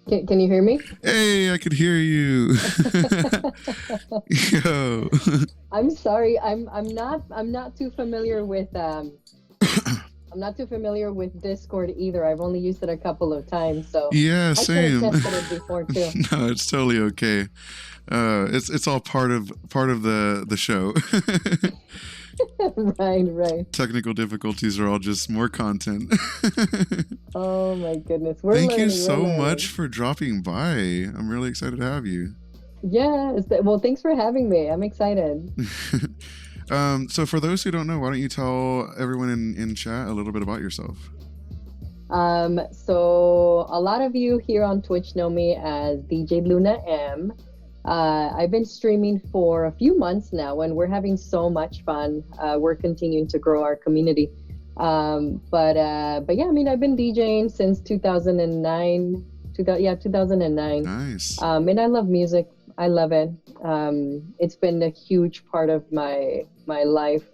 Can you hear me? Hey, I could hear you. Yo. I'm sorry. I'm not too familiar with I'm not too familiar with Discord either. I've only used it a couple of times, so Yeah, I should have same. tested it before too. No, it's totally okay. It's all part of the show. Right, right. Technical difficulties are all just more content. Oh my goodness. We're Thank you learning, we're so much learning. for dropping by. I'm really excited to have you. Yeah, well, thanks for having me. I'm excited. So for those who don't know, why don't you tell everyone in chat a little bit about yourself? So a lot of you here on Twitch know me as DJLunaM. I've been streaming for a few months now, and we're having so much fun. We're continuing to grow our community. But yeah, I mean, I've been DJing since 2009. 2009. Nice. And I love music. I love it. It's been a huge part of my life,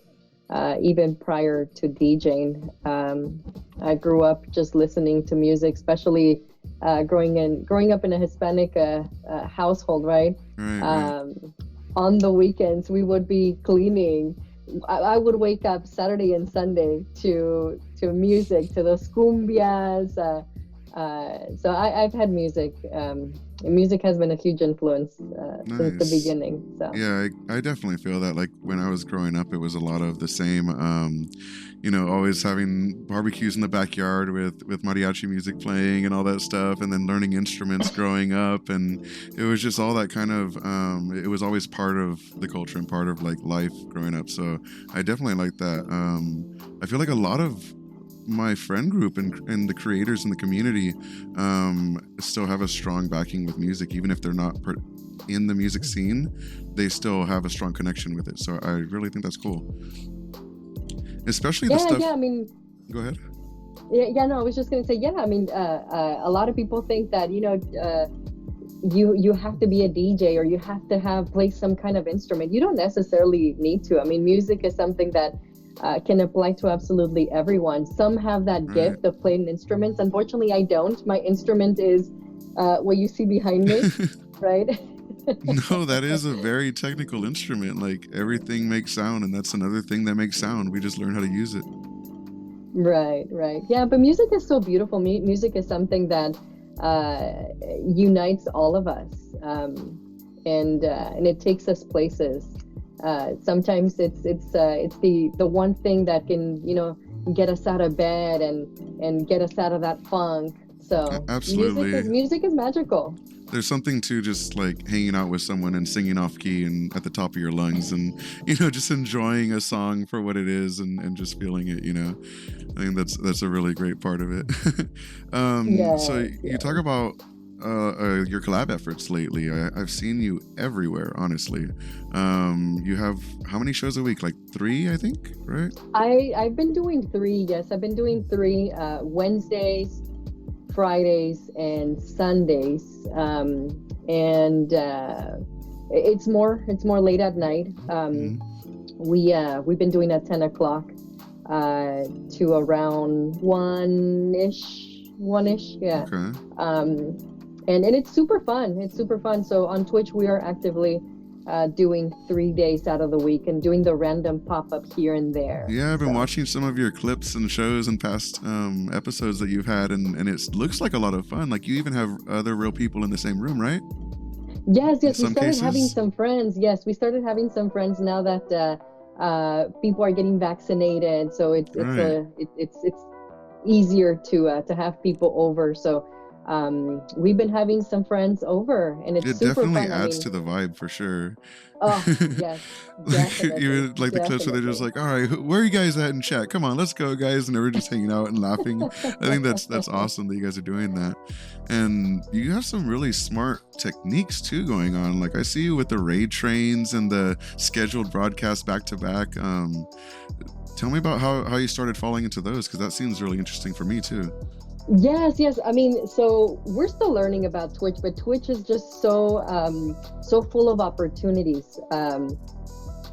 even prior to DJing. I grew up just listening to music, especially growing up in a Hispanic household, right? Right. On the weekends, we would be cleaning. I would wake up Saturday and Sunday to music, to those cumbias. So I've had music. Music has been a huge influence since the beginning. So yeah, I definitely feel that. Like when I was growing up, it was a lot of the same. Always having barbecues in the backyard with mariachi music playing and all that stuff, and then learning instruments growing up, and it was just all that kind of. It was always part of the culture and part of like life growing up. So I definitely like that. I feel like a lot of my friend group and the creators in the community still have a strong backing with music, even if they're not in the music scene. They still have a strong connection with it, so I really think that's cool, especially the stuff. I mean, go ahead. No, I was just gonna say, I mean, a lot of people think that you have to be a DJ or you have to play some kind of instrument. You don't necessarily need to. I mean, music is something that can apply to absolutely everyone. Some have that gift of playing instruments. Unfortunately, I don't. My instrument is what you see behind me, right? No, that is a very technical instrument. Like everything makes sound, and that's another thing that makes sound. We just learn how to use it. Right. Yeah, but music is so beautiful. Music is something that unites all of us, and it takes us places. Sometimes it's the one thing that can get us out of bed and get us out of that funk. So absolutely, music is magical. There's something to just like hanging out with someone and singing off key and at the top of your lungs, and just enjoying a song for what it is and just feeling it. I think that's a really great part of it. So you talk about your collab efforts lately. I've seen you everywhere, honestly. You have how many shows a week? Like 3, I think, right? I've been doing 3. Yes, I've been doing 3 Wednesdays, Fridays, and Sundays. And it's more late at night. We've been doing at 10 o'clock to around 1-ish. Yeah. Okay. And it's super fun. It's super fun. So on Twitch, we are actively doing 3 days out of the week and doing the random pop-up here and there. Yeah, I've been watching some of your clips and shows and past episodes that you've had, and it looks like a lot of fun. Like you even have other real people in the same room, right? Yes. We started having some friends. Yes, we started having some friends now that people are getting vaccinated. So it's easier to have people over. So we've been having some friends over, and it's super fun. It definitely adds to the vibe for sure. Oh, yes, definitely. Even like the clips where they're just like, all right, where are you guys at in chat? Come on, let's go, guys. And we're just hanging out and laughing. I think that's awesome that you guys are doing that. And you have some really smart techniques too going on. Like I see you with the raid trains and the scheduled broadcasts back to back. Tell me about how you started falling into those, because that seems really interesting for me too. Yes. I mean, so we're still learning about Twitch, but Twitch is just so full of opportunities.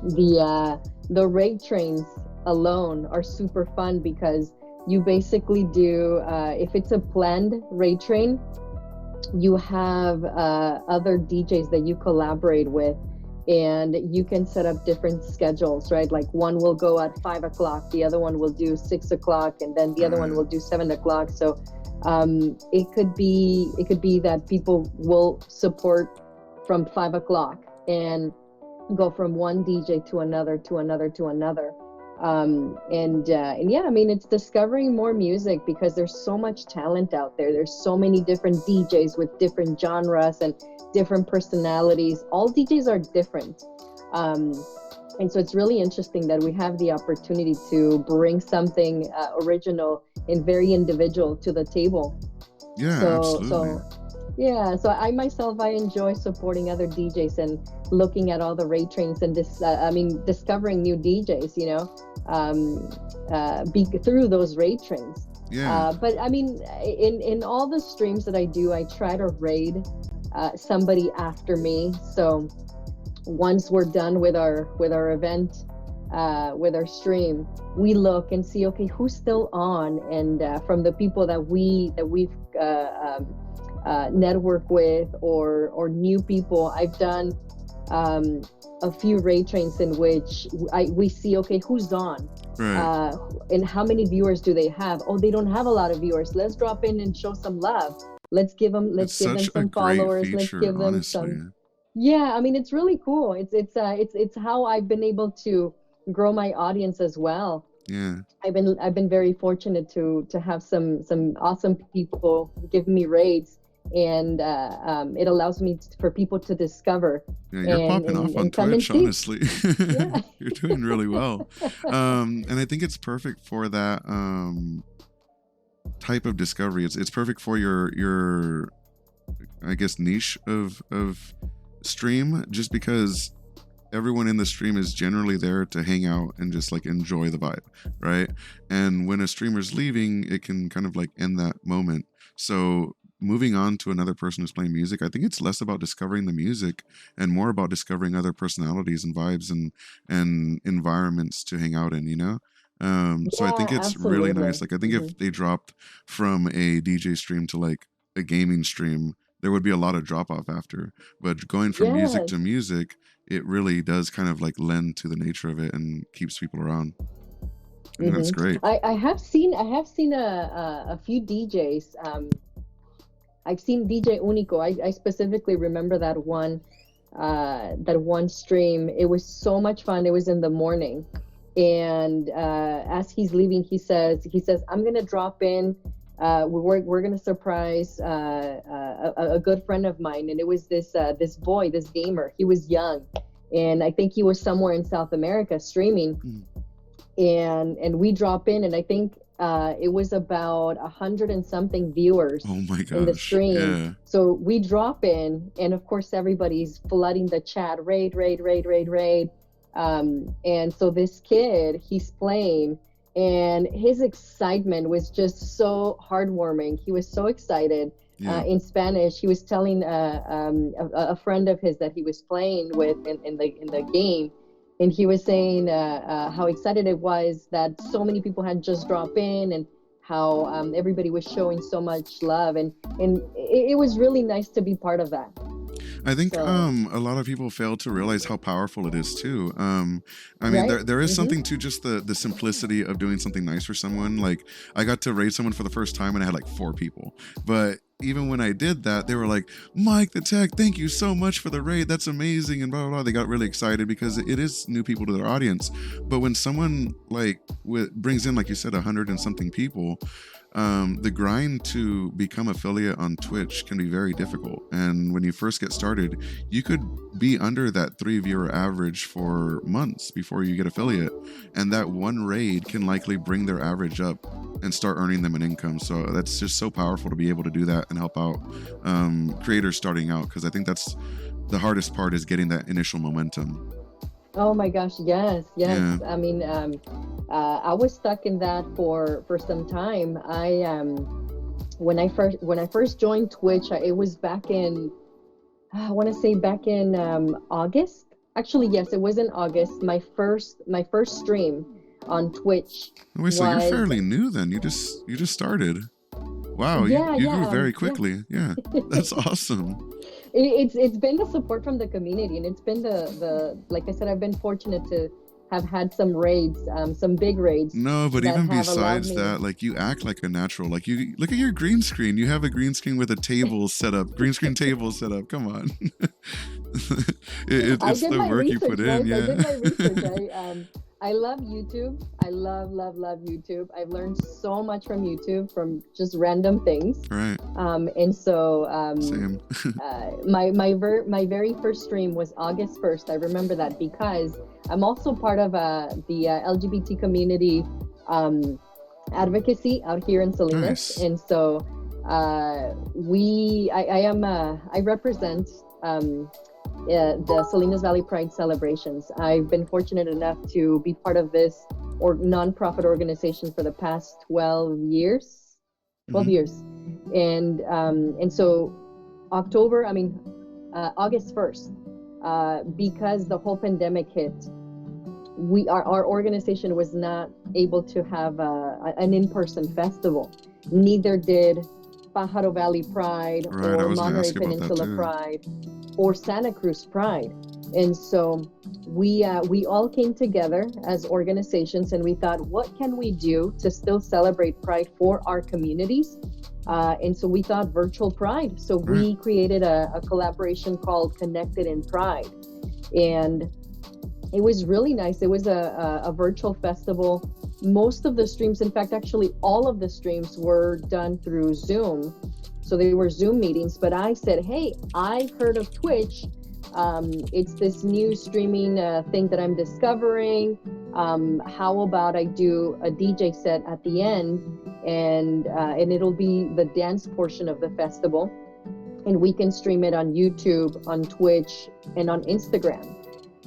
The raid trains alone are super fun because you basically do, if it's a planned raid train, you have other DJs that you collaborate with, and you can set up different schedules, right? Like one will go at 5 o'clock, the other one will do 6 o'clock, and then the other one will do 7 o'clock. So it could be that people will support from 5 o'clock and go from one DJ to another to another to another. And yeah, I mean, it's discovering more music because there's so much talent out there. There's so many different DJs with different genres and different personalities. All DJs are different. And so it's really interesting that we have the opportunity to bring something original and very individual to the table. Yeah, absolutely. Yeah, so I myself, I enjoy supporting other DJs and looking at all the rate trains and discovering new DJs, through those rate trains. Yeah. But I mean, in all the streams that I do, I try to raid somebody after me. So once we're done with our event, with our stream, we look and see, okay, who's still on, and from the people that we've network with or new people. I've done a few raid trains in which we see, okay, who's on, right. And how many viewers do they have? Oh, they don't have a lot of viewers. Let's drop in and show some love. Let's give them some followers. Feature, let's give them honestly. some. Yeah, I mean, it's really cool. It's how I've been able to grow my audience as well. Yeah, I've been very fortunate to have some awesome people give me raids, and it allows me for people to discover. Yeah, you're popping off on Twitch, honestly. Yeah. You're doing really well. And I think it's perfect for that type of discovery. It's perfect for your I guess niche of stream, just because everyone in the stream is generally there to hang out and just like enjoy the vibe, right? And when a streamer's leaving, it can kind of like end that moment. So moving on to another person who's playing music, I think it's less about discovering the music and more about discovering other personalities and vibes and environments to hang out in, So I think it's absolutely. really nice. Like, I think if they dropped from a DJ stream to like a gaming stream, there would be a lot of drop off after. But going from music to music, it really does kind of like lend to the nature of it and keeps people around. And that's great. I have seen a few DJs. I've seen DJ Unico. I specifically remember that one stream. It was so much fun. It was in the morning, and as he's leaving, he says, "I'm gonna drop in. We're gonna surprise a good friend of mine." And it was this boy, this gamer. He was young, and I think he was somewhere in South America streaming. And we drop in, and I think it was about 100 and something viewers in the stream. Yeah. So we drop in, and of course everybody's flooding the chat, raid. And so this kid, he's playing, and his excitement was just so heartwarming. He was so excited. In Spanish, he was telling a friend of his that he was playing with in the game. And he was saying how excited it was that so many people had just dropped in, and how everybody was showing so much love. And it was really nice to be part of that. I think a lot of people fail to realize how powerful it is too. I mean, there is something to just the simplicity of doing something nice for someone. Like, I got to raid someone for the first time and I had like 4 people. But even when I did that, they were like, "MikeTheTech, thank you so much for the raid. That's amazing," and blah, blah, blah. They got really excited because it is new people to their audience. But when someone like brings in, like you said, 100 and something people, the grind to become affiliate on Twitch can be very difficult. And when you first get started, you could be under that 3 viewer average for months before you get affiliate. And that one raid can likely bring their average up and start earning them an income. So that's just so powerful to be able to do that and help out creators starting out. Because I think that's the hardest part, is getting that initial momentum. Oh my gosh, yes. Yeah. I mean, I was stuck in that for some time. When I first joined Twitch, it was back in, I want to say back in August. Actually, yes, it was in August. My first stream on Twitch. Wait, so you're fairly new then? You just started? Wow, Yeah, you grew yeah, very yeah. quickly. Yeah, that's awesome. It's been the support from the community, and it's been the like I said, I've been fortunate to have had some raids, some big raids No, but that even have allowed besides me. that, like you act like a natural. Like you look at your green screen. You have a green screen with a table set up, green screen table set up. Come on. I It's did the my work you research, put in. guys. I Yeah. did my research. I love YouTube. I love YouTube. I've learned so much from YouTube, from just random things. Right. And so Same. my very first stream was August 1st. I remember that because I'm also part of the LGBT community advocacy out here in Salinas. Nice. And so I represent the Salinas Valley Pride celebrations. I've been fortunate enough to be part of this nonprofit organization for the past 12 years. 12 Mhm. years. And so August 1st, because the whole pandemic hit, our organization was not able to have an in-person festival. Neither did Pajaro Valley Pride Right. I or was gonna Monterey ask you about that Peninsula too. Pride or Santa Cruz Pride. And so we all came together as organizations, and we thought, what can we do to still celebrate Pride for our communities? And so we thought virtual Pride. So we created a collaboration called Connected in Pride. And it was really nice. It was a virtual festival. Most of the streams, in fact, actually all of the streams were done through Zoom. So they were Zoom meetings, but I said, hey, I heard of Twitch. It's this new streaming thing that I'm discovering. How about I do a DJ set at the end, and it'll be the dance portion of the festival, and we can stream it on YouTube, on Twitch, and on Instagram,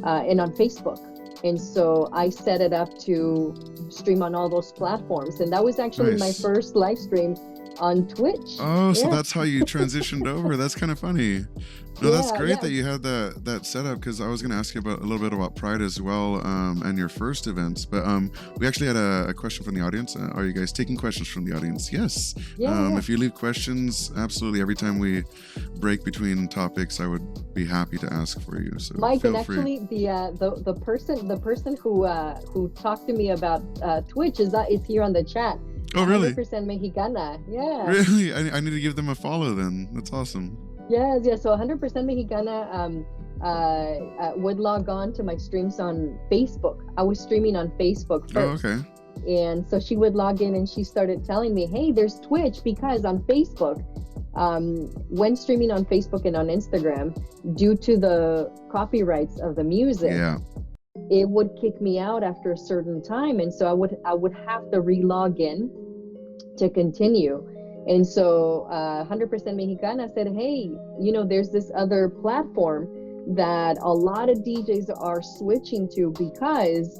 and on Facebook. And so I set it up to stream on all those platforms, and that was actually my Nice. first live stream on Twitch. Oh, so Yeah. that's how you transitioned over. That's kind of funny. No, that's Yeah, great yeah. that you had that setup, because I was going to ask you about a little bit about Pride as well, and your first events. But we actually had a question from the audience. Are you guys taking questions from the audience? Yes. Yeah, yeah. If you leave questions, absolutely. Every time we break between topics, I would be happy to ask for you. So Mike, feel and free. actually, the person who talked to me about Twitch is here on the chat. Oh, really? 100% Mexicana. Yeah. Really? I need to give them a follow then. That's awesome. Yes, yes. So 100% Mexicana would log on to my streams on Facebook. I was streaming on Facebook first. Oh, okay. And so she would log in, and she started telling me, hey, there's Twitch, because on Facebook, when streaming on Facebook and on Instagram, due to the copyrights of the music, Yeah. it would kick me out after a certain time. And so I would have to re-log in to continue. And so 100% Mexicana said, hey, there's this other platform that a lot of DJs are switching to, because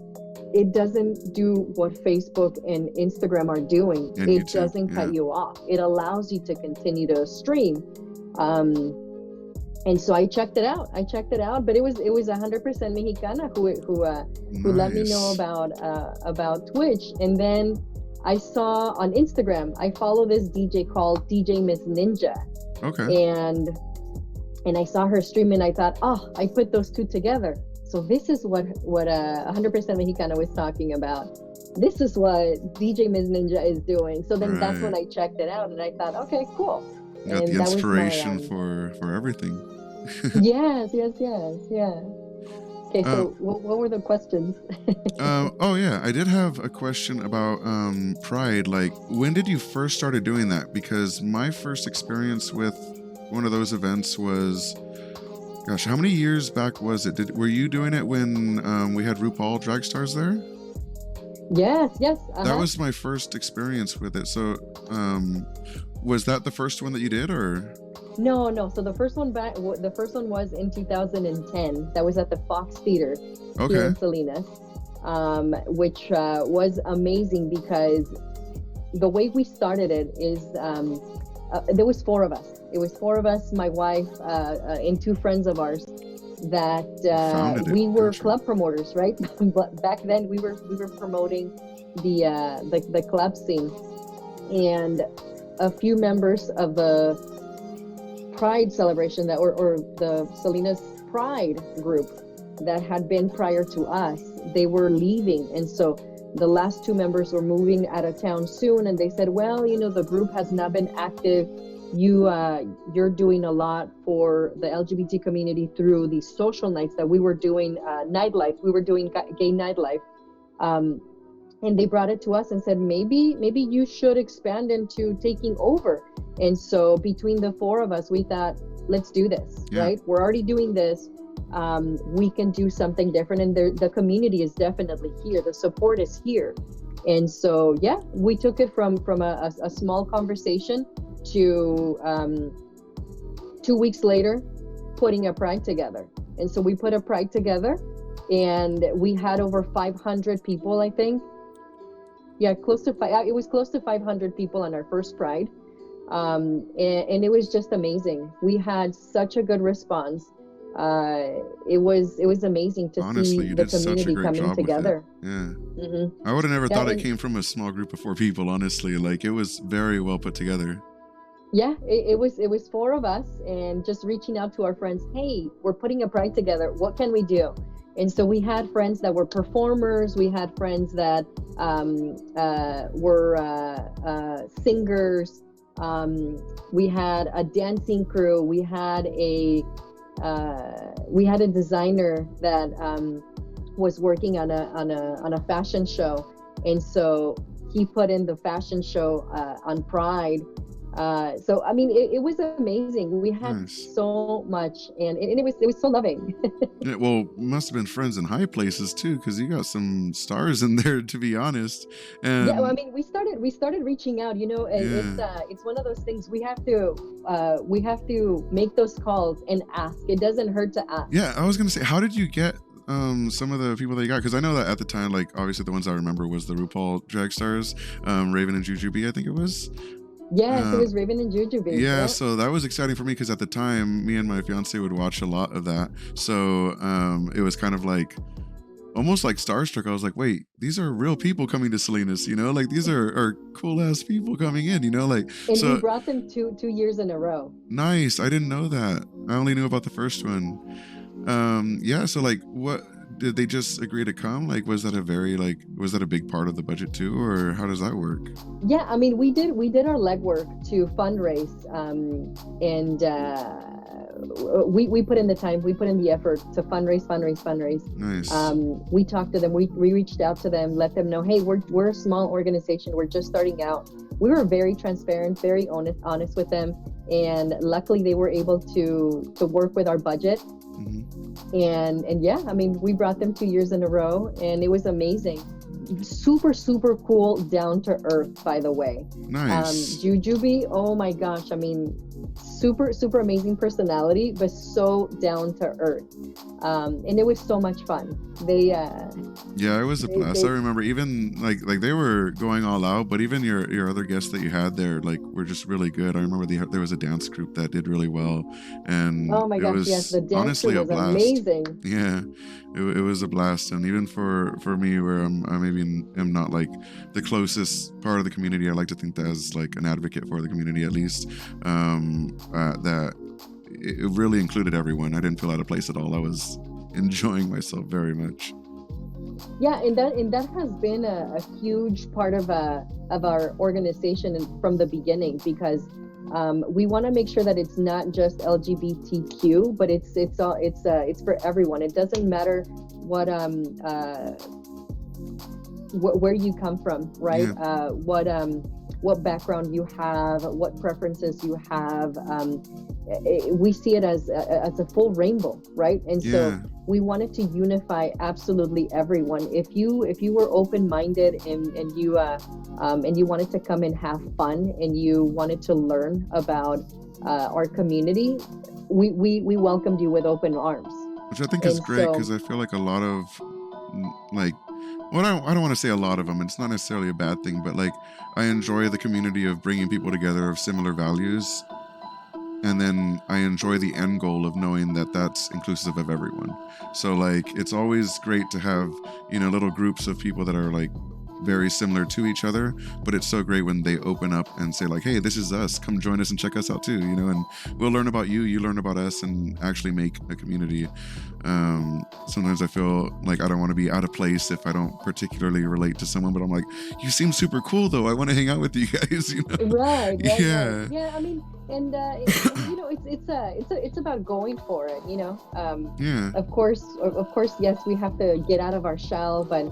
it doesn't do what Facebook and Instagram are doing. And it YouTube, doesn't cut you off. It allows you to continue to stream. And so I checked it out, but it was 100% Mexicana who let me know about Twitch. And then I saw on Instagram, I follow this DJ called DJ Miss Ninja. Okay. And I saw her stream, and I thought, oh, I put those two together. So this is what 100% Mexicana was talking about. This is what DJ Miss Ninja is doing. So then that's when I checked it out, and I thought, okay, cool. Got And the that was inspiration my, for everything. yes. Okay, so what were the questions? Oh yeah, I did have a question about Pride. Like, when did you first started doing that? Because my first experience with one of those events was, gosh, how many years back was it? Were you doing it when we had RuPaul Drag Stars there? Yes. That was my first experience with it. So, was that the first one that you did, or? No. So the first one was in 2010. That was at the Fox Theater here in Salinas, which was amazing, because the way we started it is there was four of us. It was four of us, my wife, and two friends of ours, that we were club promoters, right? But back then we were promoting the club scene, and a few members of the Pride celebration that or the Salinas Pride group that had been prior to us, they were leaving, and so the last two members were moving out of town soon, and they said, well, the group has not been active. You're doing a lot for the LGBT community through these social nights that we were doing, nightlife. We were doing gay nightlife. And they brought it to us and said, maybe you should expand into taking over. And so between the four of us, we thought, let's do this, right? We're already doing this. We can do something different. And the community is definitely here. The support is here. And so, we took it from a small conversation to 2 weeks later, putting a Pride together. And so we put a Pride together, and we had over 500 people, I think. Yeah, it was close to 500 people on our first Pride. And it was just amazing. We had such a good response. It was amazing to see the community coming together. Yeah. Mm-hmm. I would have never thought it came from a small group of 4 people, honestly. Like, it was very well put together. Yeah, it was 4 of us, and just reaching out to our friends. Hey, we're putting a Pride together. What can we do? And so we had friends that were performers. We had friends that were singers. We had a dancing crew. We had a designer that was working on a fashion show, and so he put in the fashion show on Pride. So I mean, it was amazing. We had so much, and it was so loving. Yeah, well, must have been friends in high places too, because you got some stars in there, to be honest. And I mean, we started reaching out. It's one of those things we have to make those calls and ask. It doesn't hurt to ask. Yeah, I was gonna say, how did you get some of the people that you got? Because I know that at the time, like, obviously the ones I remember was the RuPaul drag stars, Raven and Jujubee, I think it was. Yes, it was Raven and Jujubee. Yeah, so that was exciting for me, because at the time, me and my fiance would watch a lot of that. So it was kind of like, almost like starstruck. I was like, wait, these are real people coming to Salinas, like, these are cool ass people coming in, like. And we brought them two years in a row. Nice. I didn't know that. I only knew about the first one. So like, what did they just agree to come? Like, was that a big part of the budget too, or how does that work? Yeah, I mean, we did our legwork to fundraise, and we put in the time, we put in the effort to fundraise. Nice. We talked to them, we reached out to them, let them know, hey, we're a small organization, we're just starting out. We were very transparent, very honest with them, and luckily they were able to work with our budget. Mm-hmm. And yeah, I mean, we brought them 2 years in a row, and it was amazing. Super, super cool, down to earth, by the way. Nice. Jujubee, oh my gosh, I mean, super, super amazing personality, but so down to earth. And it was so much fun. Yeah, it was a blast. I remember even like they were going all out, but even your other guests that you had there, like, were just really good. I remember there was a dance group that did really well, and oh my gosh, yes, the dance honestly group was amazing. Yeah, it was a blast. And even for me, where I maybe am not like the closest part of the community, I like to think that as like an advocate for the community, at least, that it really included everyone. I didn't feel out of place at all. I was enjoying myself very much. Yeah, and that has been a huge part of our organization from the beginning, because we want to make sure that it's not just LGBTQ, but it's for everyone. It doesn't matter where you come from, right? Yeah. What background you have, what preferences you have. We see it as a full rainbow, right? And so we wanted to unify absolutely everyone. If you were open-minded and you wanted to come and have fun, and you wanted to learn about our community, we welcomed you with open arms. Which I think is great, because I feel like a lot of, like, well, I don't want to say a lot of them. It's not necessarily a bad thing, but like, I enjoy the community of bringing people together of similar values. And then I enjoy the end goal of knowing that that's inclusive of everyone. So like, it's always great to have, little groups of people that are like very similar to each other, but it's so great when they open up and say like, hey, this is us, come join us and check us out too, you know, and we'll learn about you, you learn about us, and actually make a community. Sometimes I feel like I don't want to be out of place if I don't particularly relate to someone, but I'm like, you seem super cool though, I want to hang out with you guys, you know. Right. Yeah. Right. Yeah, I mean, and you know, it's about going for it, you know. Yeah. Of course, yes, we have to get out of our shell, but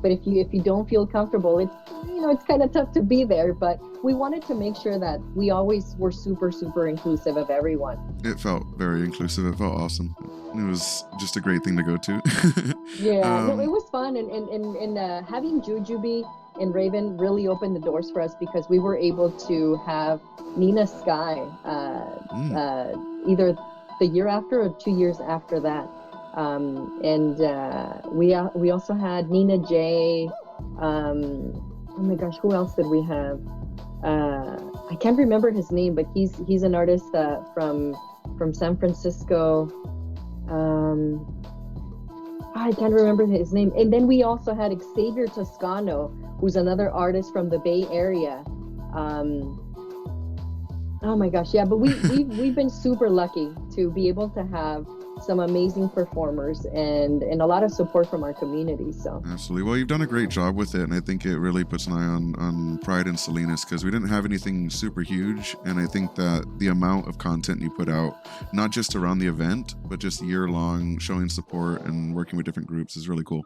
if you don't feel comfortable, it's, you know, it's kind of tough to be there. But we wanted to make sure that we always were super inclusive of everyone. It felt very inclusive. It felt awesome. It was just a great thing to go to. Yeah, no, it was fun, and having Jujubee and Raven really opened the doors for us, because we were able to have Nina Sky either the year after or 2 years after that. We also had Nina J. Oh my gosh, who else did we have? I can't remember his name, but he's an artist from San Francisco. I can't remember his name. And then we also had Xavier Toscano, who's another artist from the Bay Area. Oh my gosh, yeah, but we've been super lucky to be able to have some amazing performers and a lot of support from our community. So absolutely. Well, you've done a great job with it, and I think it really puts an eye on Pride in Salinas, because we didn't have anything super huge, and I think that the amount of content you put out, not just around the event, but just year-long, showing support and working with different groups is really cool.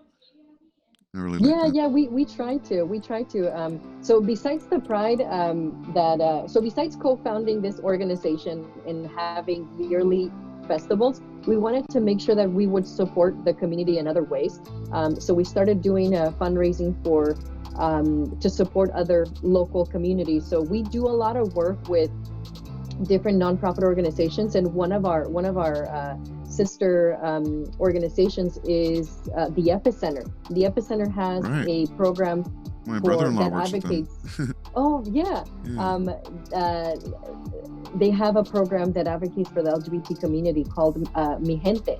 I really like that. Yeah, we try to. So besides the Pride, so besides co-founding this organization and having yearly festivals, we wanted to make sure that we would support the community in other ways. So we started doing fundraising for to support other local communities. So we do a lot of work with different nonprofit organizations, and one of our sister organizations is the Epicenter. The Epicenter has a program My brother-in-law that works advocates. with them. Oh yeah. They have a program that advocates for the LGBT community called Mi Gente,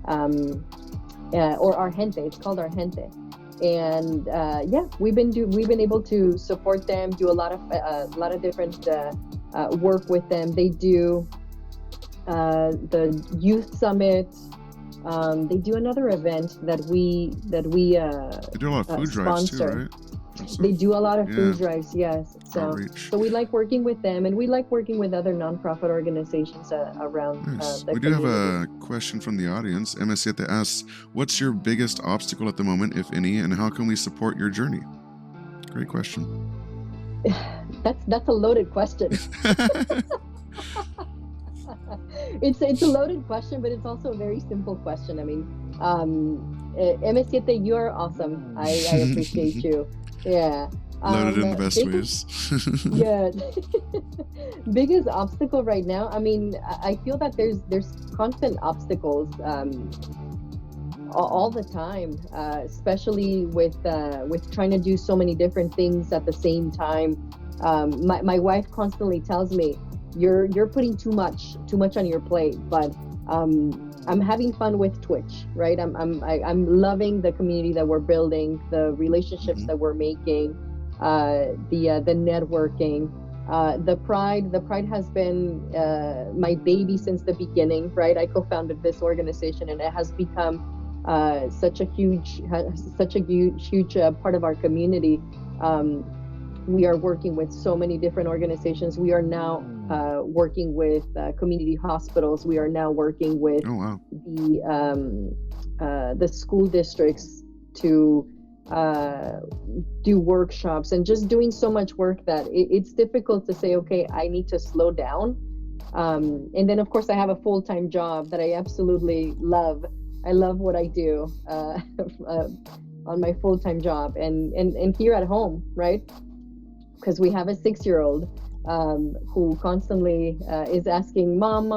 or Our Gente. It's called Our Gente, and we've been able to support them, do a lot of different work with them. They do the youth summit. They do another event that we They do a lot of food drives too, right? They do a lot of food drives, yes. So we like working with them, and we like working with other nonprofit organizations around the We do have community. a question from the audience. MSete asks, what's your biggest obstacle at the moment, if any, and how can we support your journey? Great question. That's a loaded question. It's a loaded question, but it's also a very simple question. I mean, M7, you are awesome. I appreciate you. Yeah. Loaded in the best ways. Yeah. Biggest obstacle right now, I mean, I feel that there's constant obstacles all the time, especially with trying to do so many different things at the same time. My wife constantly tells me, you're putting too much on your plate, but I'm having fun with Twitch, right? I'm loving the community that we're building, the relationships that we're making, the networking, the Pride has been my baby since the beginning, right? I co-founded this organization, and it has become such a huge part of our community. We are working with so many different organizations. We are now working with community hospitals. We are now working with the school districts to do workshops, and just doing so much work that it's difficult to say, okay, I need to slow down. And then, of course, I have a full-time job that I absolutely love. I love what I do on my full-time job, and here at home, right? Because we have a 6-year-old who constantly is asking, mom.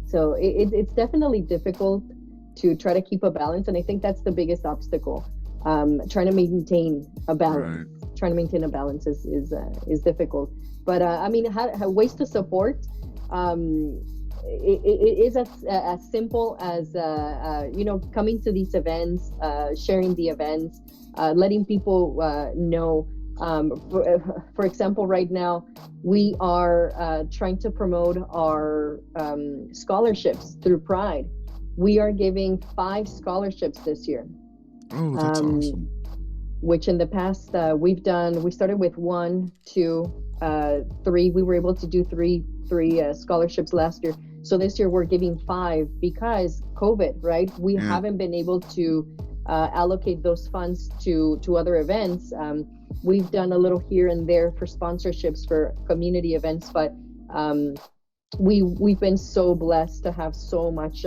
So it's definitely difficult to try to keep a balance, and I think that's the biggest obstacle. Trying to maintain a balance. Right. Trying to maintain a balance is difficult. But I mean, ways to support. It is as simple as coming to these events, sharing the events. letting people know. For example, right now we are trying to promote our scholarships through Pride. We are giving 5 scholarships this year. Oh, that's awesome. Which in the past we started with 1, 2, 3. We were able to do three scholarships last year. So this year we're giving 5 because COVID, right? We haven't been able to allocate those funds to other events. We've done a little here and there for sponsorships for community events, but we've been so blessed to have so much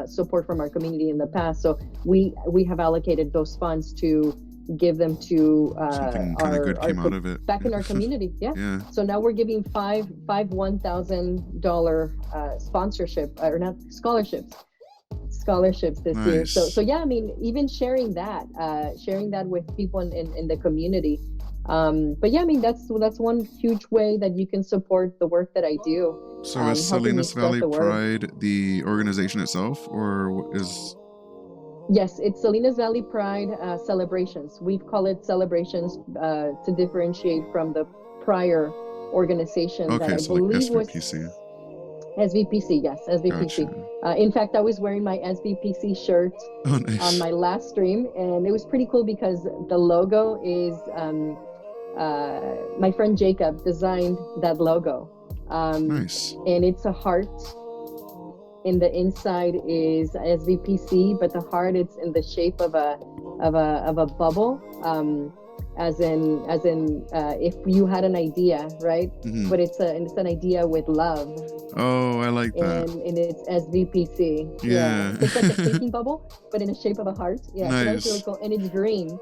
support from our community in the past. So we have allocated those funds to give them to something kind of good came out of it back in our community. Yeah. So now we're giving five $1,000 sponsorship or not scholarships this year. So yeah, I mean, even sharing that with people in the community. But yeah, I mean, that's one huge way that you can support the work that I do. So is Salinas Valley Pride the organization itself, or is? Yes, it's Salinas Valley Pride celebrations. We've called it celebrations to differentiate from the prior organization that I believe was SVPC. Yes, SVPC. Gotcha. In fact, I was wearing my SVPC shirt on my last stream, and it was pretty cool because the logo is my friend Jacob designed that logo. Nice. And it's a heart. In the inside is SVPC, but the heart it's in the shape of a bubble, as in if you had an idea, right? Mm-hmm. But it's an idea with love. Oh, I like that. And it's SVPC. Yeah. It's like a thinking bubble, but in the shape of a heart. Yeah, nice. So that's really cool, and it's green.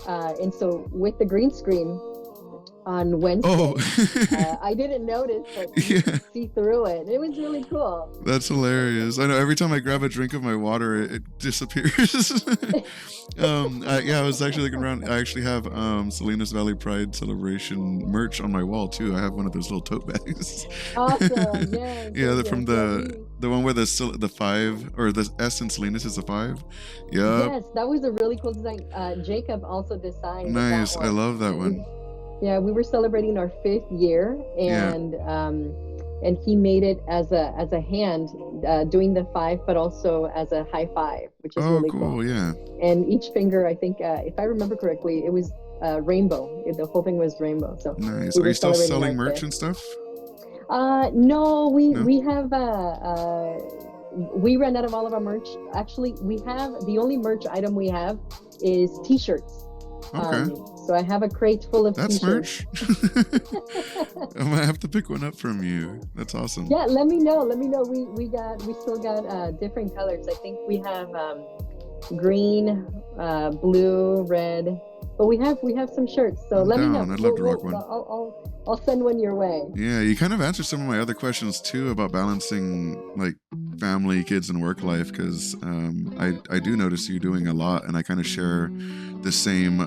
And so with the green screen on Wednesday, I didn't notice, but you could see through it. It was really cool. That's hilarious. I know every time I grab a drink of my water, it disappears. I was actually looking around. I actually have Salinas Valley Pride Celebration merch on my wall too. I have one of those little tote bags. Awesome. Yes. Yeah, from the one where the 5 or the S in Salinas is a 5. Yeah. Yes, that was a really cool design. Jacob also designed. Nice. I love that one. Yeah, we were celebrating our 5th year, and he made it as a hand, doing the 5, but also as a high 5, which is really cool. Yeah. And each finger, I think, if I remember correctly, it was rainbow. The whole thing was rainbow. So nice. Are you still selling merch and stuff? No, we have we ran out of all of our merch. Actually, we have the only merch item we have is T-shirts. Okay. So I have a crate full of That's T-shirts. merch. I might have to pick one up from you. That's awesome. Yeah, let me know. We still got different colors. I think we have green, blue, red, but we have some shirts. So let me know. I'd love to rock one. I'll send one your way. Yeah, you kind of answered some of my other questions too about balancing like family, kids, and work life, because I do notice you doing a lot, and I kind of share the same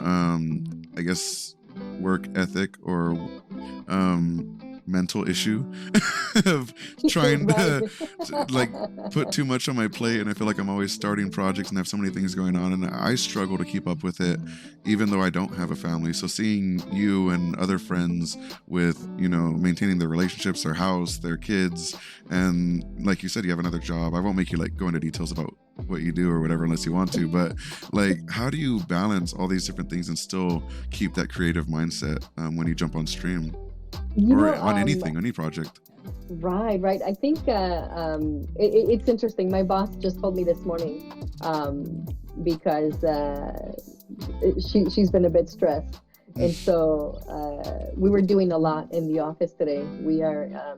I guess work ethic or mental issue of trying to like put too much on my plate, and I feel like I'm always starting projects and have so many things going on, and I struggle to keep up with it even though I don't have a family. So seeing you and other friends with, maintaining their relationships, their house, their kids, and like you said, you have another job. I won't make you like go into details about what you do or whatever unless you want to, but like, how do you balance all these different things and still keep that creative mindset when you jump on stream or on anything, any project? Right. I think it's interesting. My boss just told me this morning because she's been a bit stressed, and so we were doing a lot in the office today. We are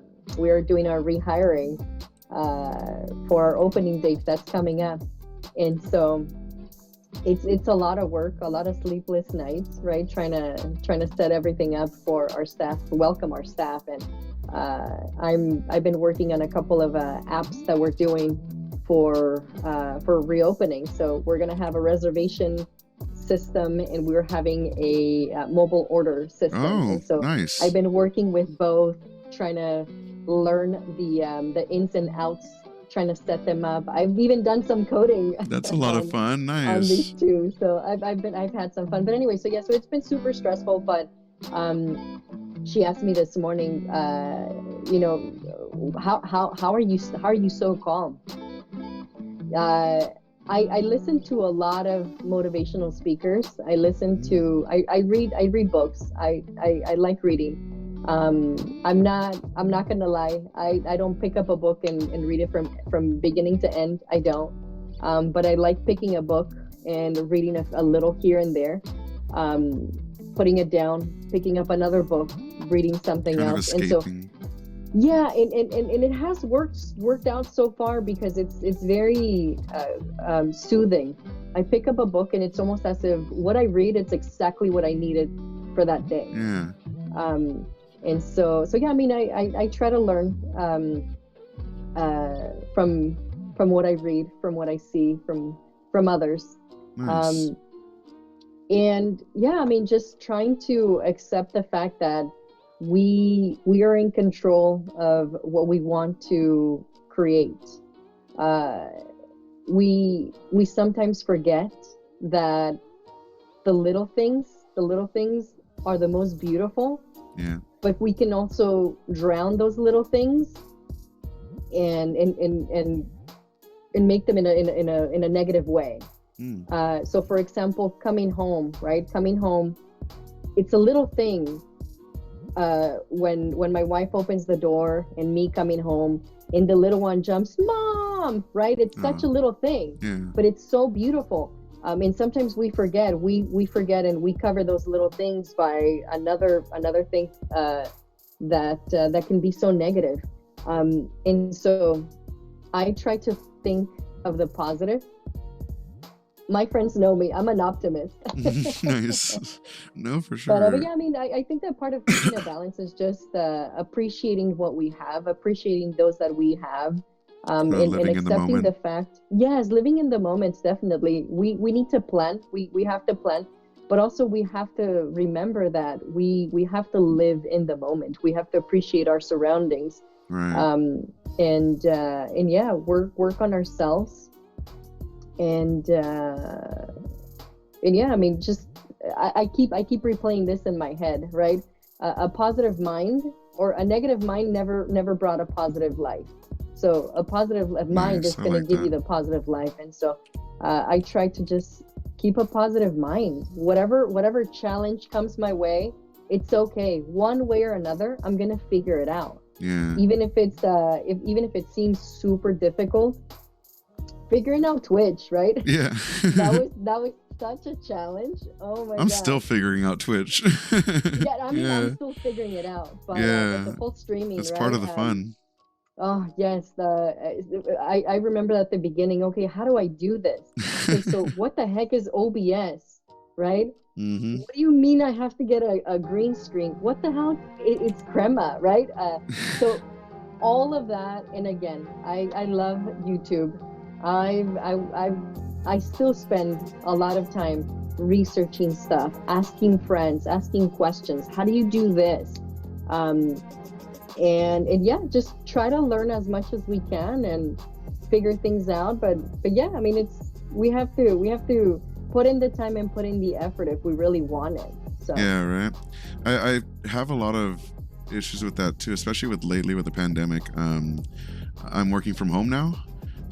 doing our rehiring for our opening date that's coming up, and so it's a lot of work, a lot of sleepless nights, right? Trying to set everything up for our staff, welcome our staff, and I've been working on a couple of apps that we're doing for reopening. So we're gonna have a reservation system, and we're having a mobile order system. Oh, and so nice. I've been working with both, trying to learn the ins and outs trying to set them up. I've even done some coding. That's a lot of fun. On these Nice. two. So I've had some fun. But anyway, so yeah, so it's been super stressful. But she asked me this morning, you know, how are you so calm? I listen to a lot of motivational speakers. I listen to I read books. I like reading. I'm not gonna lie. I don't pick up a book and read it from beginning to end. I don't. But I like picking a book and reading a little here and there, putting it down, picking up another book, reading something Kind of else. And escaping. so yeah, and it has worked out so far because it's very soothing. I pick up a book and it's almost as if what I read, it's exactly what I needed for that day. Yeah. And so yeah, I mean, I try to learn from what I read, from what I see, from others. Nice. And yeah, I mean, just trying to accept the fact that we are in control of what we want to create. We sometimes forget that the little things are the most beautiful. Yeah. But we can also drown those little things and make them in a negative way. So for example, coming home, it's a little thing. When my wife opens the door and me coming home and the little one jumps, Mom, right? It's such a little thing, but it's so beautiful. And sometimes we forget and we cover those little things by another thing that can be so negative. And so I try to think of the positive. My friends know me. I'm an optimist. Nice. No, for sure. But yeah, I mean, I think that part of keeping a balance is just appreciating what we have, appreciating those that we have, and accepting the fact. Yes, living in the moments, definitely. We need to plan. We have to plan, but also we have to remember that we have to live in the moment. We have to appreciate our surroundings. Right. And yeah, work on ourselves. And yeah, I mean, just I keep replaying this in my head, right? A positive mind or a negative mind never brought a positive life. So a positive mind is going to give you the positive life. And so I try to just keep a positive mind. Whatever challenge comes my way, it's okay. One way or another, I'm going to figure it out. Yeah. Even if it's even if it seems super difficult. Figuring out Twitch, right? Yeah. that was such a challenge. Oh my god. I'm still figuring out Twitch. Yeah, I mean, I'm still figuring it out. But the whole streaming, that's right? part of the fun. Oh yes, I remember at the beginning. Okay, how do I do this? Okay, so what the heck is OBS, right? Mm-hmm. What do you mean I have to get a green screen? What the hell? It's crema, right? So all of that, and again, I love YouTube. I still spend a lot of time researching stuff, asking friends, asking questions. How do you do this? And yeah, just try to learn as much as we can and figure things out. But yeah, I mean, we have to put in the time and put in the effort if we really want it. So yeah, right. I have a lot of issues with that too, especially with lately with the pandemic. I'm working from home now.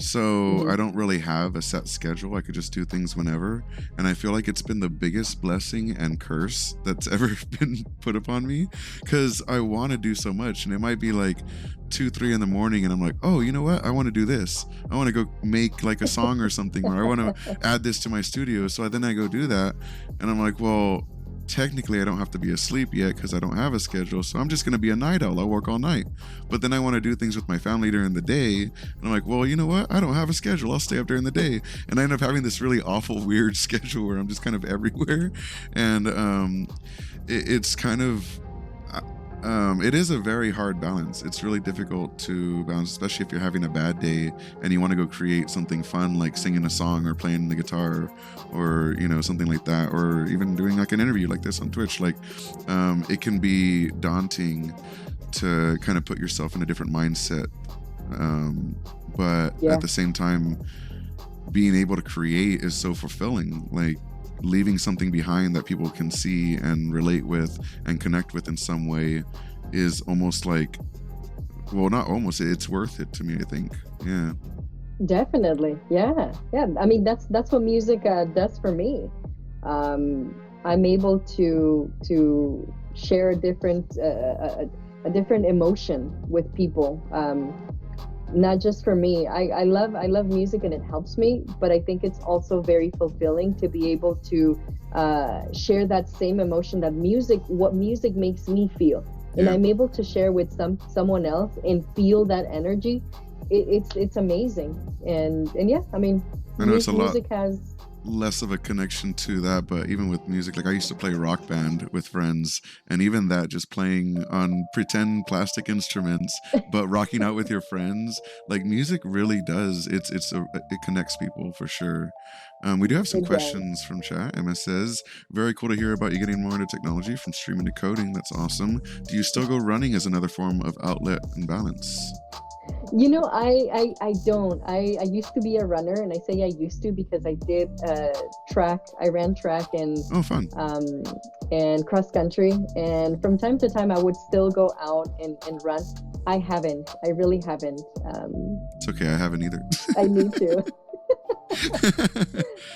So I don't really have a set schedule. I could just do things whenever. And I feel like it's been the biggest blessing and curse that's ever been put upon me, because I want to do so much. And it might be like 2-3 in the morning and I'm like, oh, you know what? I want to do this. I want to go make like a song or something, or I want to add this to my studio. So then I go do that. And I'm like, well, technically I don't have to be asleep yet because I don't have a schedule, so I'm just going to be a night owl. I'll work all night. But then I want to do things with my family during the day, and I'm like, well, you know what? I don't have a schedule. I'll stay up during the day. And I end up having this really awful, weird schedule where I'm just kind of everywhere. And it's kind of it is a very hard balance. It's really difficult to balance, especially if you're having a bad day and you want to go create something fun like singing a song or playing the guitar or something like that, or even doing like an interview like this on Twitch. Like it can be daunting to kind of put yourself in a different mindset but Yeah. at the same time, being able to create is so fulfilling. Like leaving something behind that people can see and relate with and connect with in some way is almost like, well, not almost, it's worth it to me, I think. Yeah. Definitely. Yeah. Yeah. I mean, that's what music does for me. I'm able to share a different emotion with people. Not just for me. I love music and it helps me, but I think it's also very fulfilling to be able to share that same emotion, what music makes me feel, and Yeah. I'm able to share with someone else and feel that energy. It's amazing, and yeah, I mean, I know it's a lot music has. less of a connection to that, but even with music, like I used to play rock band with friends, and even that, just playing on pretend plastic instruments but rocking out with your friends, like music really does, it connects people for sure. We do have some It does. questions from chat. Emma says, very cool to hear about you getting more into technology from streaming to coding. That's awesome. Do you still go running as another form of outlet and balance? You know, I don't. I used to be a runner, and I say I used to because I did track. I ran track Oh, fun. and cross country, and from time to time I would still go out and run. I haven't. I really haven't. It's okay, I haven't either. I need to.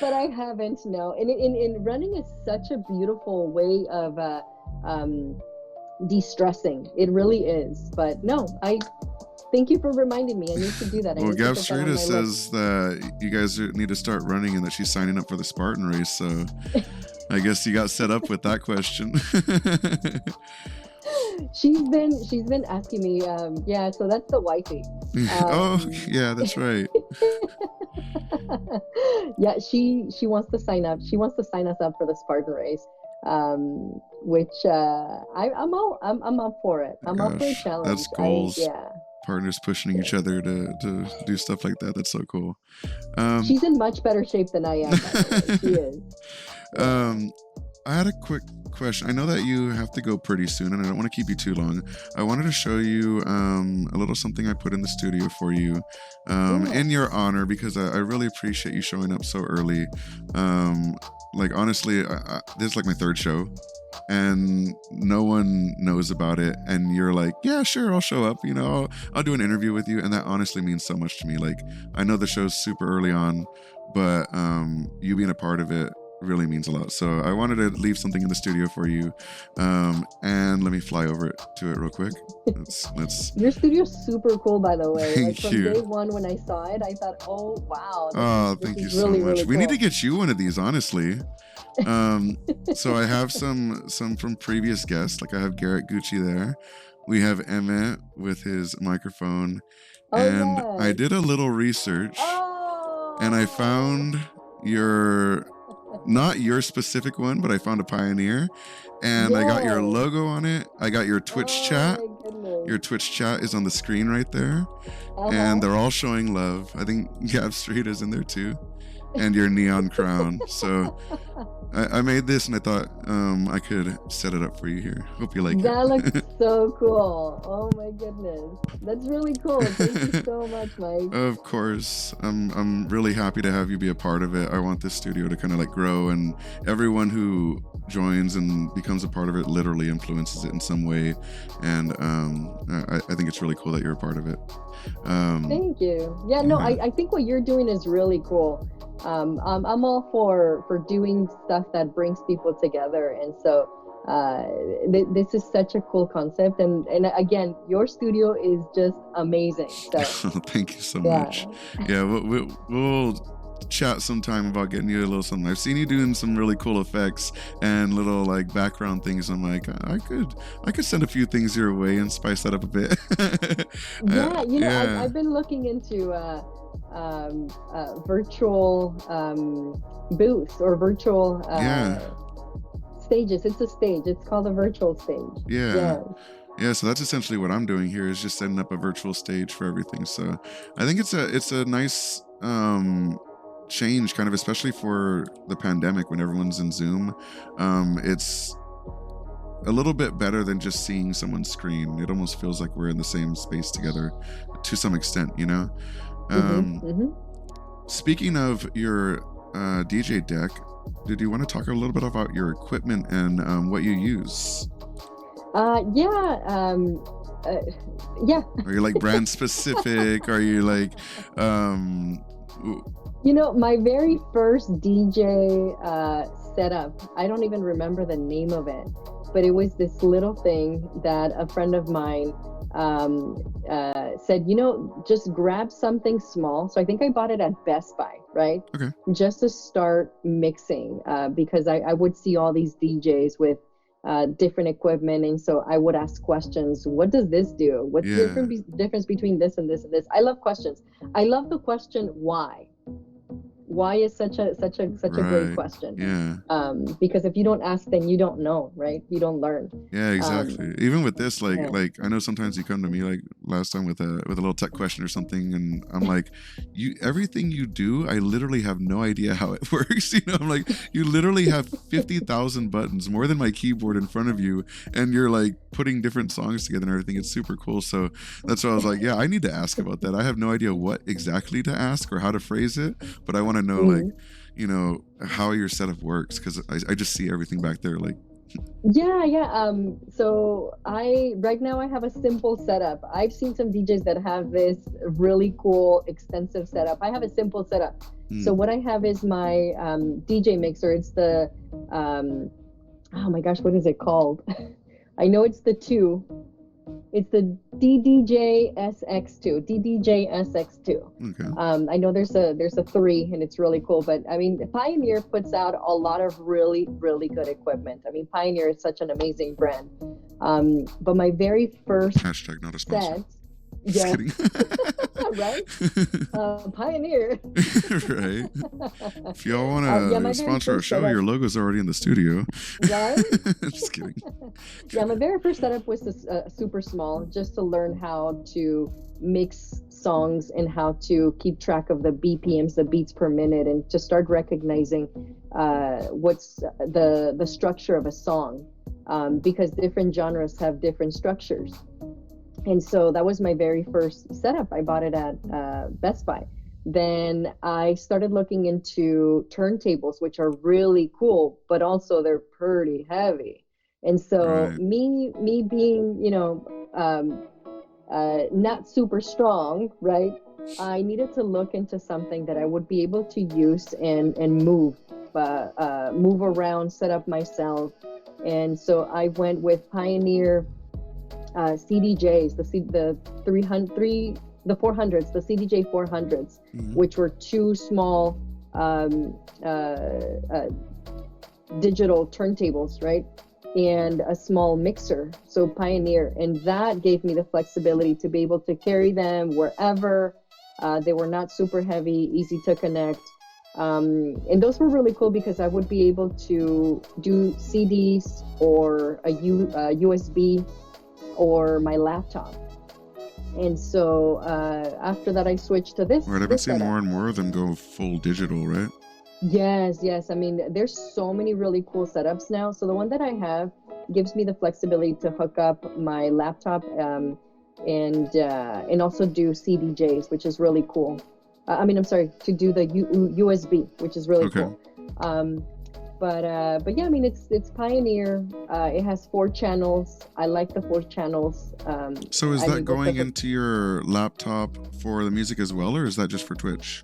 But I haven't, no. And running is such a beautiful way of de-stressing. It really is. But no, I thank you for reminding me. I need to do that. Well, Gab Strata says that you guys need to start running and that she's signing up for the Spartan race. So I guess you got set up with that question. She's been asking me. Yeah, so that's the wifey. Oh, yeah, that's right. Yeah, she wants to sign up. She wants to sign us up for the Spartan race. Which I'm up for it. I'm up for a challenge. That's goals. Yeah. Partners pushing each other to do stuff like that. That's so cool. She's in much better shape than I am. By the way. She is. I had a quick question. I know that you have to go pretty soon, and I don't want to keep you too long. I wanted to show you a little something I put in the studio for you in your honor, because I really appreciate you showing up so early. Like, honestly, this is like my third show, and no one knows about it, and you're like, yeah, sure, I'll show up, you know, I'll do an interview with you, and that honestly means so much to me. Like, I know the show's super early on, but you being a part of it really means a lot. So I wanted to leave something in the studio for you, and let me fly over to it real quick. Let's Your studio's super cool, by the way. Thank like from you. day one when I saw it, I thought, oh wow. Oh, thank you so really, much. really We need to cool. get you one of these, honestly. So I have some from previous guests. Like I have Garrett Gucci there. We have Emmett with his microphone, and yes. I did a little research, and I found not your specific one, but I found a Pioneer, and I got your Yes. logo on it. I got your Twitch chat. My goodness. Your Twitch chat is on the screen right there, Uh-huh. and they're all showing love. I think Gab Street is in there too, and your neon crown. So I made this, and I thought I could set it up for you here. Hope you like it. That looks so cool. Oh my goodness. That's really cool. Thank you so much, Mike. Of course, I'm really happy to have you be a part of it. I want this studio to kind of like grow, and everyone who joins and becomes a part of it literally influences it in some way. And I think it's really cool that you're a part of it. Thank you. Yeah, no, I think what you're doing is really cool. I'm all for doing stuff that brings people together, and so this is such a cool concept, and again, your studio is just amazing. So thank you so much. Yeah, we'll chat sometime about getting you a little something. I've seen you doing some really cool effects and little like background things. I'm like, I could send a few things your way and spice that up a bit. Yeah, you know, I've been looking into virtual booths or virtual stages. It's a stage. It's called a virtual stage. Yeah, so that's essentially what I'm doing here, is just setting up a virtual stage for everything. So I think it's a nice change, kind of, especially for the pandemic when everyone's in Zoom. It's a little bit better than just seeing someone's screen. It almost feels like we're in the same space together to some extent, you know? Speaking of your DJ deck, did you want to talk a little bit about your equipment and what you use? Yeah. Are you like brand specific? Are you like my very first DJ setup, I don't even remember the name of it, but it was this little thing that a friend of mine said, just grab something small. So I think I bought it at Best Buy, right? Okay. Just to start mixing, because I would see all these DJs with different equipment, and so I would ask questions. What does this do? What's the difference between this and this and this? I love questions. I love the question why. Why is such a great question? Yeah. Because if you don't ask, then you don't know, right? You don't learn. Yeah, exactly. Even with this, like I know sometimes you come to me like last time with a little tech question or something, and I'm like, everything you do, I literally have no idea how it works. I'm like, you literally have 50,000 buttons, more than my keyboard in front of you, and you're like putting different songs together and everything. It's super cool. So that's why I was like, yeah, I need to ask about that. I have no idea what exactly to ask or how to phrase it, but I want to know like how your setup works, because I just see everything back there like so right now I have a simple setup. I've seen some DJs that have this really cool extensive setup. I have a simple setup. So what I have is my DJ mixer. It's the oh my gosh, what is it called? I know it's the 2. It's the DDJ-SX2. Okay. I know there's a 3, and it's really cool. But I mean, Pioneer puts out a lot of really, really good equipment. I mean, Pioneer is such an amazing brand. But my very first hashtag not a sponsor. Just kidding. Right? Pioneer. Right. If y'all want to sponsor our show, your logo's already in the studio. Right? Just kidding. Yeah, my very first setup was super small, just to learn how to mix songs and how to keep track of the BPMs, the beats per minute, and to start recognizing what's the structure of a song, because different genres have different structures. And so that was my very first setup. I bought it at Best Buy. Then I started looking into turntables, which are really cool, but also they're pretty heavy. And so me being, not super strong, right? I needed to look into something that I would be able to use and move around, set up myself. And so I went with Pioneer CDJs, the 400s, the CDJ 400s, which were 2 small digital turntables, right? And a small mixer, so Pioneer. And that gave me the flexibility to be able to carry them wherever. They were not super heavy, easy to connect. And those were really cool because I would be able to do CDs or a USB or my laptop. And so after that I switched to this. Right, I've been seeing more and more of them go full digital, right? Yes. I mean, there's so many really cool setups now. So the one that I have gives me the flexibility to hook up my laptop and also do CDJs, which is really cool. To do the USB, which is really cool. But yeah, I mean, it's Pioneer. It has 4 channels. I like the 4 channels. So is that going into your laptop for the music as well, or is that just for Twitch?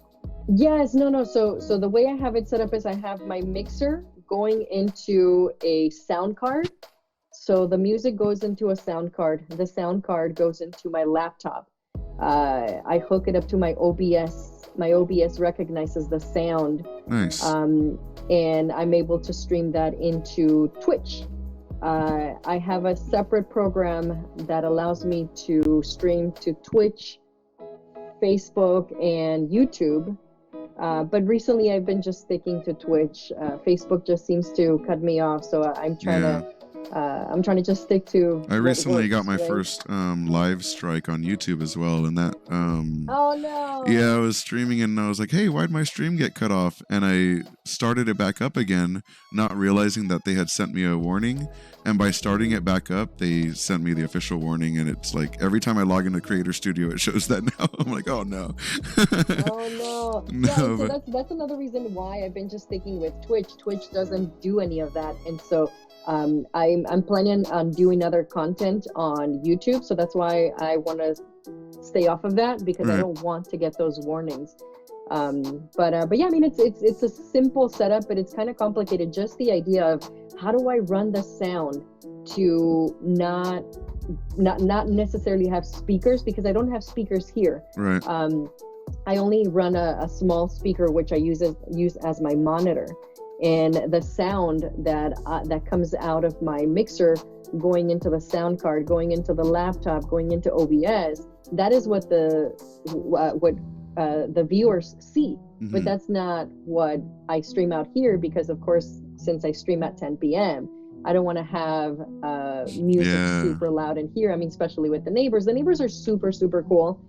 Yes, no. So the way I have it set up is I have my mixer going into a sound card. So the music goes into a sound card. The sound card goes into my laptop. I hook it up to my OBS. My OBS recognizes the sound. Nice. And I'm able to stream that into Twitch. I have a separate program that allows me to stream to Twitch, Facebook, and YouTube. But recently I've been just sticking to Twitch. Facebook just seems to cut me off. So I'm trying to I'm trying to just stick to. I recently got works, my right? first live strike on YouTube as well, and that Oh no. yeah, I was streaming and I was like, hey, why'd my stream get cut off? And I started it back up again, not realizing that they had sent me a warning. And by starting it back up, they sent me the official warning. And it's like every time I log into Creator Studio, it shows that now. I'm like, oh no. Oh no. No, Yeah, so but that's another reason why I've been just sticking with Twitch. Twitch doesn't do any of that, and so I'm planning on doing other content on YouTube. So that's why I want to stay off of that, because I right. don't want to get those warnings. But yeah, I mean, it's a simple setup, but it's kind of complicated. Just the idea of how do I run the sound to not necessarily have speakers, because I don't have speakers here. Right. I only run a small speaker, which I use as my monitor, and the sound that comes out of my mixer going into the sound card, going into the laptop, going into OBS, that is what the viewers see. Mm-hmm. But that's not what I stream out here, because of course, since I stream at 10 p.m., I don't want to have music super loud in here. I mean, especially with the neighbors. The neighbors are super, super cool,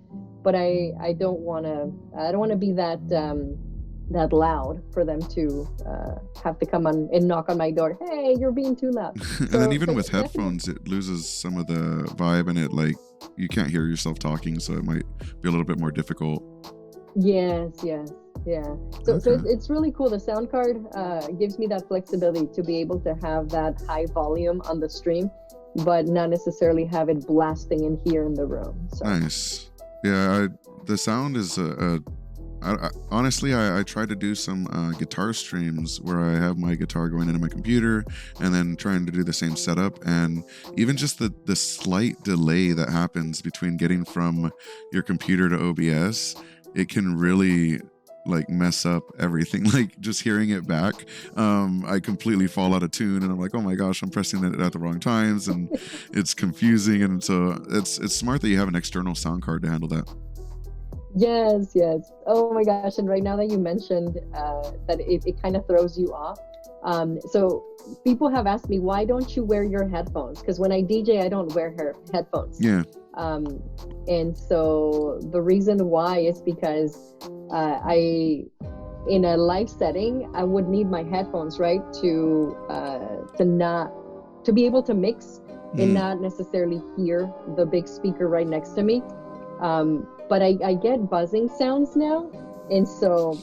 but I don't want to be that loud for them to have to come on and knock on my door. Hey, you're being too loud. And then even with headphones, it loses some of the vibe, and it like you can't hear yourself talking, so it might be a little bit more difficult. Yes. Yeah. So it's really cool. The sound card gives me that flexibility to be able to have that high volume on the stream, but not necessarily have it blasting in here in the room. So. Nice. Yeah, the sound is honestly, I try to do some guitar streams where I have my guitar going into my computer and then trying to do the same setup, and even just the slight delay that happens between getting from your computer to OBS, it can really like mess up everything. Like just hearing it back, I completely fall out of tune, and I'm like, oh my gosh, I'm pressing it at the wrong times, and it's confusing. And so it's smart that you have an external sound card to handle that. Yes. Oh my gosh. And right now that you mentioned that it kind of throws you off. So people have asked me, why don't you wear your headphones? Because when I DJ, I don't wear headphones. Yeah. And so the reason why is because in a live setting, I would need my headphones, right? To be able to mix and not necessarily hear the big speaker right next to me. But I get buzzing sounds now, and so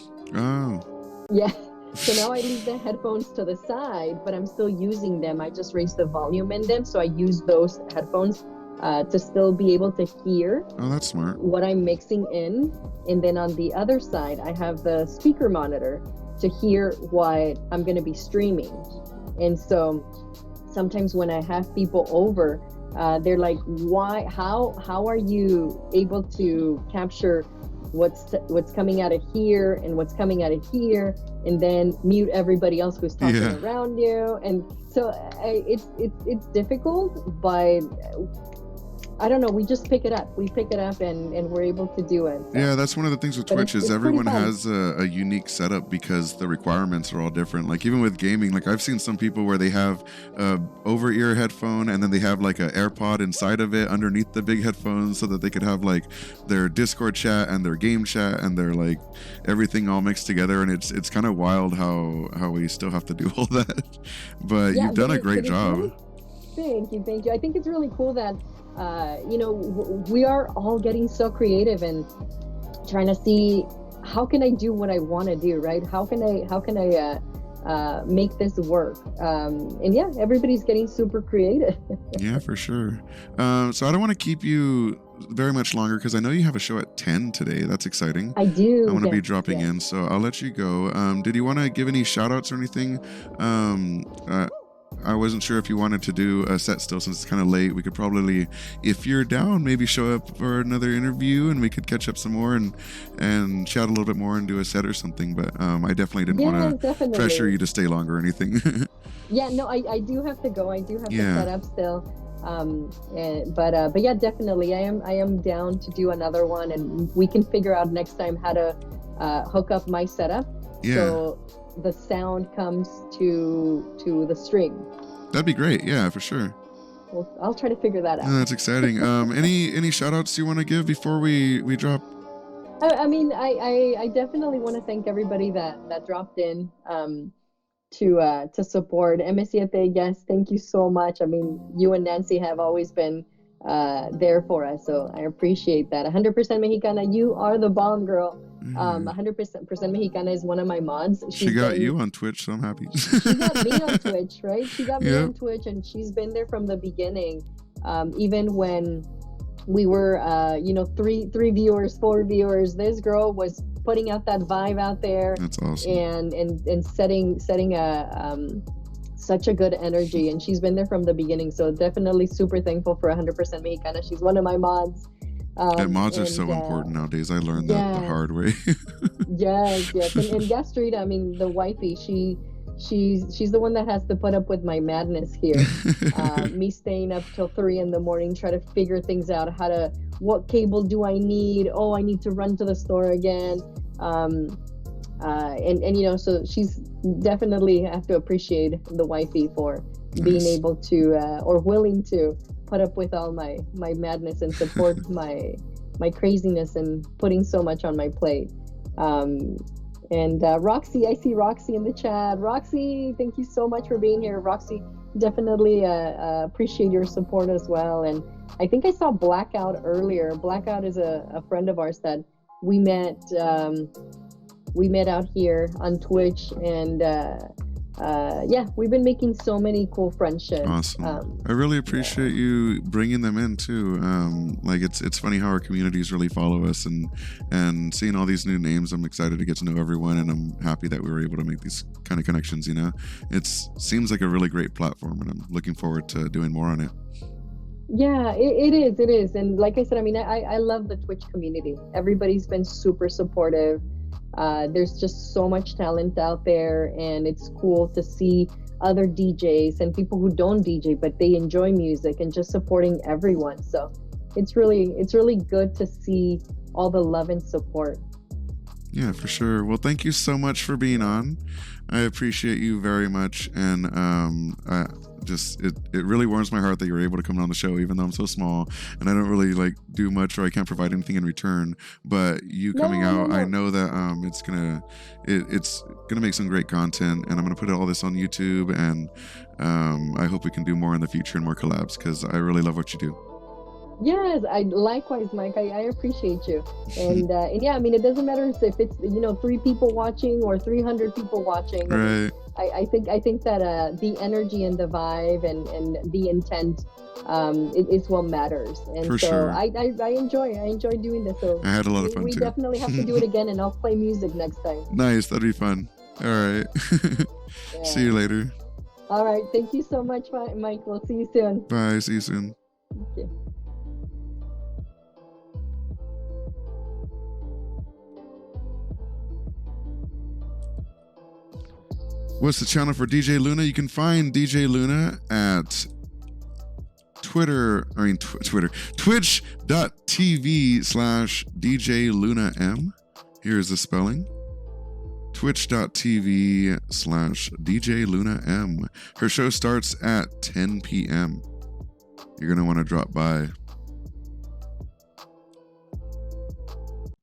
yeah. So now I leave the headphones to the side, but I'm still using them. I just raise the volume in them, so I use those headphones to still be able to hear. Oh, that's smart. What I'm mixing in, and then on the other side, I have the speaker monitor to hear what I'm going to be streaming. And so sometimes when I have people over, they're like, why, how are you able to capture what's coming out of here and what's coming out of here, and then mute everybody else who's talking around you? And so it's difficult, but I don't know, we just pick it up. We pick it up and we're able to do it. So. Yeah, that's one of the things with Twitch is everyone has a unique setup because the requirements are all different. Like even with gaming, like I've seen some people where they have over-ear headphone and then they have like an AirPod inside of it underneath the big headphones so that they could have like their Discord chat and their game chat and their like everything all mixed together. And it's kind of wild how we still have to do all that. But you've done a great job. Really, thank you. I think it's really cool that we are all getting so creative and trying to see how can I do what I want to do, right? How can I make this work? And yeah, everybody's getting super creative. Yeah, for sure. So I don't want to keep you very much longer because I know you have a show at 10 today. That's exciting. I do. I want to be dropping in, so I'll let you go. Did you want to give any shout outs or anything? I wasn't sure if you wanted to do a set still since it's kind of late. We could probably, if you're down, maybe show up for another interview and we could catch up some more and chat a little bit more and do a set or something. But I definitely didn't want to pressure you to stay longer or anything. Yeah, no, I do have to go. I do have to set up still. But yeah, definitely. I am down to do another one, and we can figure out next time how to hook up my setup. Yeah. So the sound comes to the stream. That'd be great. Yeah, for sure. Well, I'll try to figure that out. That's exciting. Any shout outs you want to give before we drop? I mean, I definitely want to thank everybody that dropped in to support MSCFA. Yes, thank you so much. I mean, you and Nancy have always been there for us, so I appreciate that. 100% Mexicana, you are the bomb, girl. 100% Mexicana is one of my mods. She got you on Twitch, so I'm happy. She got me on Twitch, right? She got me on Twitch, and she's been there from the beginning. Even when we were, 3 viewers, 4 viewers, this girl was putting out that vibe out there. That's awesome. And setting such a good energy, and she's been there from the beginning. So definitely super thankful for 100% Mexicana. She's one of my mods. And mods are so important nowadays. I learned that the hard way. yes. And Gastrita, I mean, the wifey, she's the one that has to put up with my madness here. Me staying up till 3 a.m, try to figure things out. What cable do I need? Oh, I need to run to the store again. So she's definitely have to appreciate the wifey for being able to or willing to put up with all my madness and support my craziness and putting so much on my plate. And Roxy, I see Roxy in the chat. Roxy, thank you so much for being here. Roxy, definitely appreciate your support as well. And I think I saw Blackout earlier. Blackout is a friend of ours that we met out here on Twitch, and we've been making so many cool friendships. Awesome. I really appreciate you bringing them in too. It's funny how our communities really follow us, and seeing all these new names. I'm excited to get to know everyone, and I'm happy that we were able to make these kind of connections. It seems like a really great platform, and I'm looking forward to doing more on it. Yeah, it is. And like I said, I mean, I love the Twitch community. Everybody's been super supportive. There's just so much talent out there, and it's cool to see other DJs and people who don't DJ but they enjoy music, and just supporting everyone. So it's really good to see all the love and support. Yeah, for sure. Well, thank you so much for being on. I appreciate you very much, and it really warms my heart that you're able to come on the show, even though I'm so small and I don't really do much, or I can't provide anything in return. But you coming out, I know that it's gonna make some great content, and I'm gonna put all this on YouTube, and I hope we can do more in the future and more collabs, because I really love what you do. Yes, I likewise, Mike. I appreciate you, and yeah, I mean, it doesn't matter if it's 3 people watching or 300 people watching. Right. I think that the energy and the vibe and the intent is what matters, and For so sure. I enjoy doing this. So I had a lot of fun we too. definitely have to do it again, and I'll play music next time. Nice, that'd be fun. All right. Yeah. See you later. All right, thank you so much, Mike. We'll see you soon. Bye. See you soon. Thank you. What's the channel for DJ Luna? You can find DJ Luna at twitch.tv/DJLunaM. Here's the spelling. twitch.tv/DJLunaM. Her show starts at 10 p.m. You're going to want to drop by.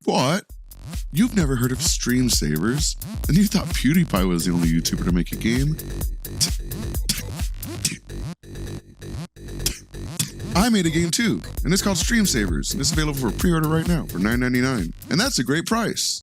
What? You've never heard of Stream Savers? And you thought PewDiePie was the only YouTuber to make a game? I made a game too, and it's called Stream Savers, and it's available for pre-order right now for $9.99. And that's a great price.